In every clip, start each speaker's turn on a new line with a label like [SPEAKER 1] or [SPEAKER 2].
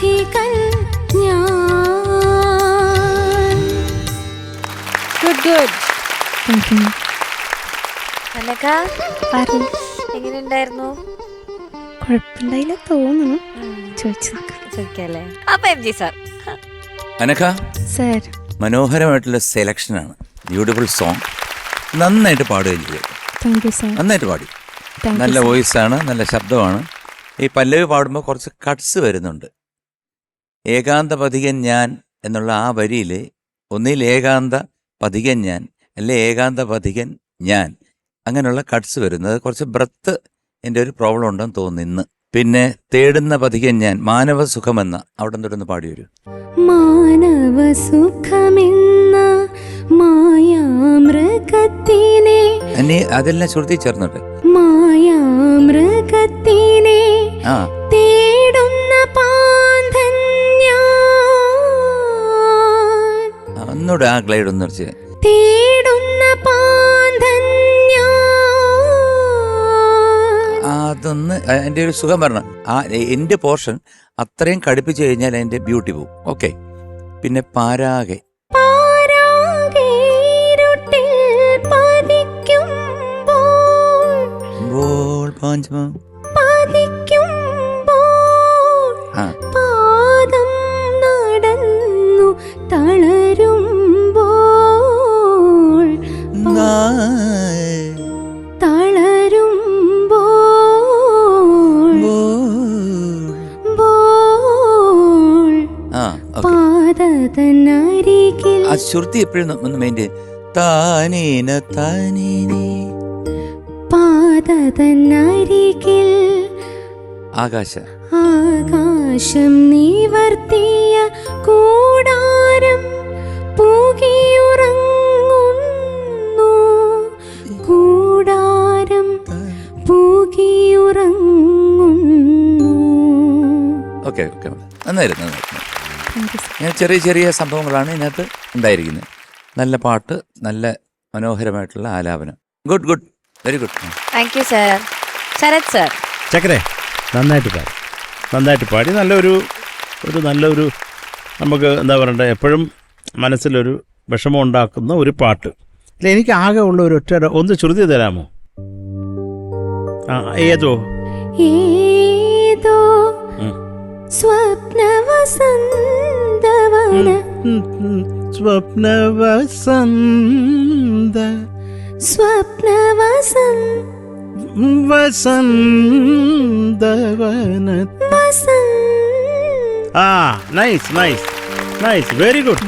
[SPEAKER 1] രാധികൻ ഞാൻ.
[SPEAKER 2] Good good.
[SPEAKER 1] Thank you.
[SPEAKER 2] Anagha എങ്ങനെയുണ്ടായിരുന്നു?
[SPEAKER 1] കുഴപ്പമില്ലായില്ല തോന്നുന്നു.
[SPEAKER 2] ചോദിക്കല്ലേ. അപ്പൊ M G sir.
[SPEAKER 3] Anagha
[SPEAKER 1] sir,
[SPEAKER 3] മനോഹരമായിട്ടുള്ള സെലക്ഷനാണ്. Beautiful song. നന്നായിട്ട് പാടുകയും ചെയ്തു.
[SPEAKER 1] Thank you sir.
[SPEAKER 3] നന്നായിട്ട് പാടി.
[SPEAKER 1] താങ്ക് യു
[SPEAKER 3] നല്ല
[SPEAKER 1] സർ.
[SPEAKER 3] വോയിസാണ്, നല്ല ശബ്ദമാണ്. ഈ പല്ലവി പാടുമ്പോൾ കുറച്ച് കട്ട്സ് വരുന്നുണ്ട്. ഏകാന്ത പഥികൻ ഞാൻ എന്നുള്ള ആ വരിയിൽ ഒന്നിൽ ഏകാന്ത പഥികൻ ഞാൻ, അല്ലെ ഏകാന്ത പഥികൻ ഞാൻ, അങ്ങനെയുള്ള കട്ട്സ് വരുന്നത് കുറച്ച് ബ്രത്ത് എൻ്റെ ഒരു പ്രോബ്ലം ഉണ്ടെന്ന് തോന്നുന്നു ഇന്ന്. പിന്നെ തേടുന്ന പഥികൻ ഞാൻ, മാനവ സുഖമെന്ന അവിടെ തൊട്ടൊന്ന് പാടി വരൂ.
[SPEAKER 1] മാനവ സുഖമെന്ന മായാമൃഗത്തിനെ,
[SPEAKER 3] അതെല്ലാം ശ്രുതി ചേർന്നിട്ട്
[SPEAKER 1] മായാമൃഗത്തിനെ
[SPEAKER 3] ആ
[SPEAKER 1] തേടുന്ന പാന്തൻ ഞാൻ,
[SPEAKER 3] ഒന്നുകൂടെ ആ ഗ്ലൈഡ് ഒന്ന് വെച്ച്.
[SPEAKER 1] തേടുന്ന പാന്തൻ ഞാൻ.
[SPEAKER 3] അതൊന്ന് എൻ്റെ ഒരു സുഖം വരണം. ആ എൻ്റെ പോർഷൻ അത്രയും കടുപ്പിച്ചു കഴിഞ്ഞാൽ അതിൻ്റെ ബ്യൂട്ടി പോവും. ഓക്കെ. പിന്നെ പാരാകെ
[SPEAKER 1] പാദം നടന്നു തളരുമ്പോൾ, പാദതനരികിൽ.
[SPEAKER 3] ആ ശ്രുതി എപ്പോഴും ഒന്ന് മെയിൻ്റെ. താനേന താനേനെ
[SPEAKER 1] പാദതനരികിൽ
[SPEAKER 3] ആകാശം
[SPEAKER 1] നിവർത്തിയ കൂടാരം പൂകിയുറങ്ങുന്നു, കൂടാരം പൂകിയുറങ്ങുന്നു.
[SPEAKER 3] ഓക്കെ ഓക്കെ, നന്നായിരുന്നു. ഞാൻ ചെറിയ ചെറിയ സംഭവങ്ങളാണ് ഇതിനകത്ത് ഉണ്ടായിരിക്കുന്നത്. നല്ല പാട്ട്, നല്ല മനോഹരമായിട്ടുള്ള ആലാപനം. Good good, very good.
[SPEAKER 2] Thank you sir. Sarath sir.
[SPEAKER 4] ചക്കരെ നന്നായിട്ട് പാടി നല്ലൊരു നമുക്ക് എന്താ പറയണ്ടേ, എപ്പോഴും മനസ്സിലൊരു വിഷമം ഉണ്ടാക്കുന്ന ഒരു പാട്ട്. അല്ല, എനിക്ക് ആകെ ഉള്ള ഒരു ഒറ്റ ഒന്ന് ശ്രുതി തരാമോ? ഏതോ
[SPEAKER 1] സ്വപ്നവസന്തവന
[SPEAKER 4] നൈസ് വെരി ഗുഡ്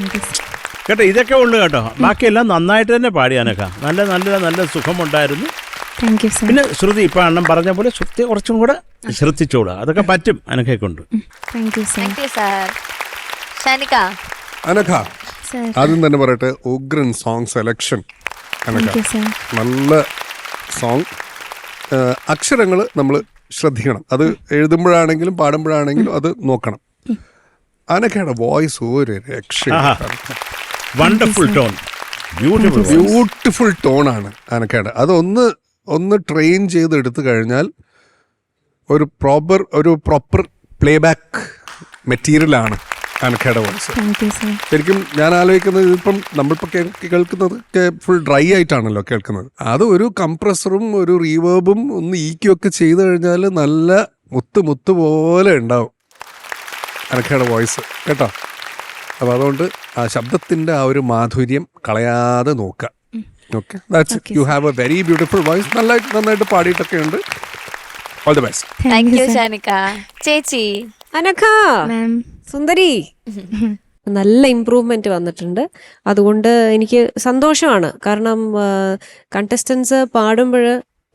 [SPEAKER 4] കേട്ടോ. ഇതൊക്കെ ഉള്ളു കേട്ടോ. ബാക്കിയെല്ലാം നന്നായിട്ട് തന്നെ പാടിയാനൊക്കെ നല്ല സുഖമുണ്ടായിരുന്നു. പിന്നെ ശ്രുതി ഇപ്പൊ അണ്ണം പറഞ്ഞ പോലെ ശ്രുതി കുറച്ചും കൂടെ ശ്രദ്ധിച്ചോളൂ. അതൊക്കെ പറ്റും അനഘയെ കൊണ്ട്.
[SPEAKER 5] അനഘ ആദ്യം തന്നെ പറയട്ടെ, ഉഗ്രൻ സോങ് സെലക്ഷൻ അനഘ. നല്ല സോങ്. അക്ഷരങ്ങൾ നമ്മൾ ശ്രദ്ധിക്കണം. അത് എഴുതുമ്പോഴാണെങ്കിലും പാടുമ്പോഴാണെങ്കിലും അത് നോക്കണം. അനഘയുടെ വോയിസ് ഒരു രക്ഷയില്ല.
[SPEAKER 4] വണ്ടർഫുൾ ടോൺ,
[SPEAKER 5] ബ്യൂട്ടിഫുൾ ടോണാണ് അനഘയുടെ. അതൊന്ന് ട്രെയിൻ ചെയ്തെടുത്തു കഴിഞ്ഞാൽ ഒരു പ്രോപ്പർ പ്ലേ ബാക്ക് മെറ്റീരിയലാണ് അനഘയുടെ വോയിസ്. ശരിക്കും ഞാൻ ആലോചിക്കുന്നത്, ഇതിപ്പം നമ്മളിപ്പോൾ കേൾക്കുന്നത് ഫുൾ ഡ്രൈ ആയിട്ടാണല്ലോ കേൾക്കുന്നത്. അത് ഒരു കംപ്രസറും ഒരു റീവേർബും ഒന്ന് ഈക്കൊക്കെ ചെയ്ത് കഴിഞ്ഞാൽ നല്ല മുത്ത് പോലെ ഉണ്ടാവും അനഘയുടെ വോയിസ് കേട്ടോ. അപ്പോൾ അതുകൊണ്ട് ആ ശബ്ദത്തിൻ്റെ ആ ഒരു മാധുര്യം കളയാതെ നോക്കുക. Okay, that's it. You have a very beautiful voice. നന്നായിട്ട് പാടിയിട്ടൊക്കെ ഉണ്ട്. All the best.
[SPEAKER 2] Thank you Shanika. ചേച്ചി
[SPEAKER 6] അനഘ സുന്ദരി, നല്ല ഇമ്പ്രൂവ്മെന്റ് വന്നിട്ടുണ്ട്. അതുകൊണ്ട് എനിക്ക് സന്തോഷമാണ്. കാരണം കണ്ടസ്റ്റൻസ് പാടുമ്പോൾ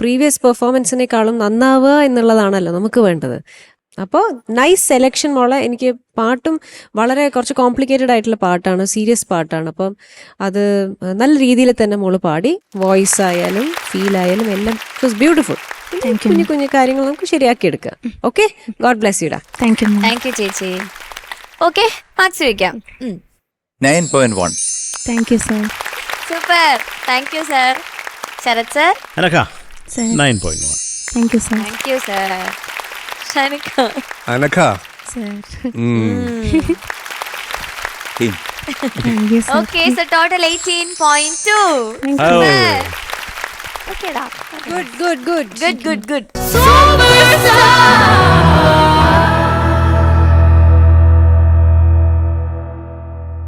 [SPEAKER 6] പ്രീവിയസ് പെർഫോമൻസിനേക്കാളും നന്നാവുക എന്നുള്ളതാണല്ലോ നമുക്ക് വേണ്ടത്. അപ്പോൾ നൈസ് സെലക്ഷൻ മോളെ. എനിക്ക് പാട്ടും വളരെ കുറച്ച് കോംപ്ലിക്കേറ്റഡ് ആയിട്ടുള്ള പാട്ടാണ്, സീരിയസ് പാട്ടാണ്. അപ്പം അത് നല്ല രീതിയിൽ തന്നെ മോള് പാടി. വോയിസ് ആയാലും ഫീൽ ആയാലും എല്ലാം ഇറ്റ് വാസ് ബ്യൂട്ടിഫുൾ. കുഞ്ഞു കാര്യങ്ങൾ നമുക്ക് ശരിയാക്കി എടുക്കാം. ഓക്കെ, ഗോഡ് ബ്ലെസ് യുടാ.
[SPEAKER 2] താങ്ക് യു ചേച്ചി. ഓക്കെ, മാർക്സ് വെക്കാം.
[SPEAKER 3] 9.1.
[SPEAKER 1] Thank you sir.
[SPEAKER 2] Super, thank you sir. Sarath sir.
[SPEAKER 4] Anagha 9.1.
[SPEAKER 1] Thank you sir.
[SPEAKER 2] Thank you sir. Shanika.
[SPEAKER 5] Anagha
[SPEAKER 1] sir
[SPEAKER 3] team
[SPEAKER 1] thank you sir
[SPEAKER 2] okay so total 18.2. ഓക്കേടാ.
[SPEAKER 6] Good good good
[SPEAKER 2] good good good.